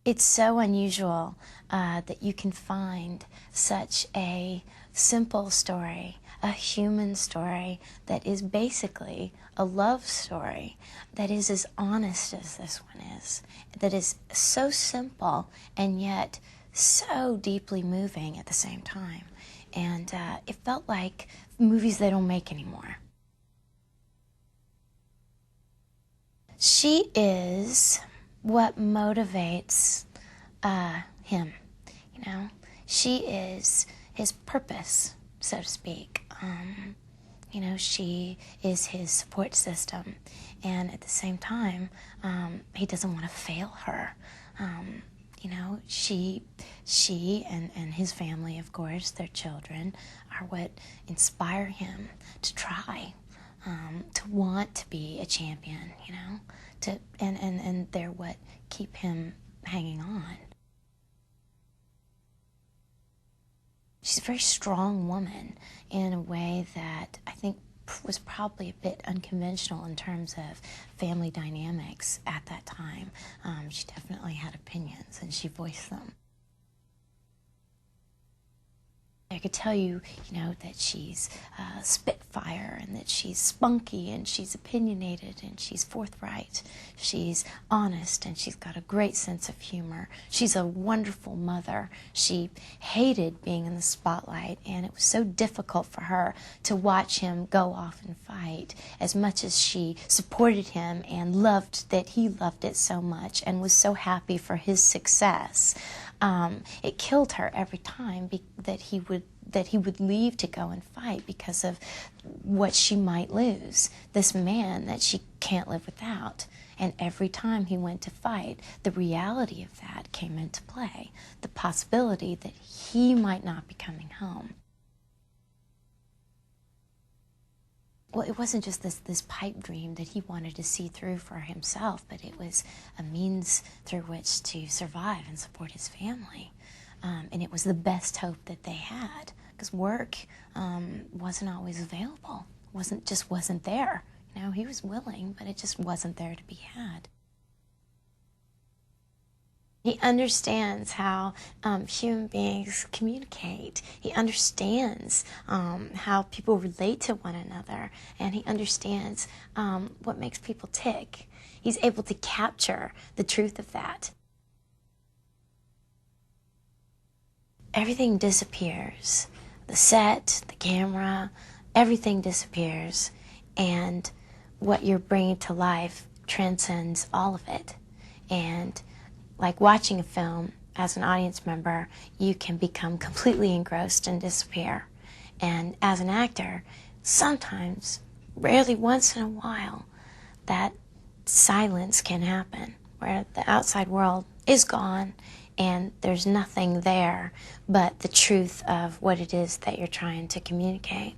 It's so unusual that you can find such a simple story, a human story that is basically a love story that is as honest as this one is, that is so simple and yet so deeply moving at the same time. And it felt like movies they don't make anymore. She is what motivates him, you know. She is his purpose, so to speak. You know, she is his support system, and at the same time, he doesn't want to fail her. You know, she and his family, of course, their children, are what inspire him to try, to want to be a champion, you know, and they're what keep him hanging on. She's a very strong woman in a way that I think was probably a bit unconventional in terms of family dynamics at that time. She definitely had opinions and she voiced them. I could tell you, you know, that she's spitfire and that she's spunky and she's opinionated and she's forthright. She's honest and she's got a great sense of humor. She's a wonderful mother. She hated being in the spotlight, and it was so difficult for her to watch him go off and fight as much as she supported him and loved that he loved it so much and was so happy for his success. It killed her every time that he would leave to go and fight because of what she might lose, this man that she can't live without. And every time he went to fight, the reality of that came into play, the possibility that he might not be coming home. Well, it wasn't just this pipe dream that he wanted to see through for himself, but it was a means through which to survive and support his family. And it was the best hope that they had, because work wasn't always available, wasn't there. You know, he was willing, but it just wasn't there to be had. He understands how human beings communicate. He understands how people relate to one another, and he understands what makes people tick. He's able to capture the truth of that. Everything disappears. The set, the camera, everything disappears, and what you're bringing to life transcends all of it. And like watching a film, as an audience member, you can become completely engrossed and disappear. And as an actor, sometimes, rarely once in a while, that silence can happen, where the outside world is gone and there's nothing there but the truth of what it is that you're trying to communicate.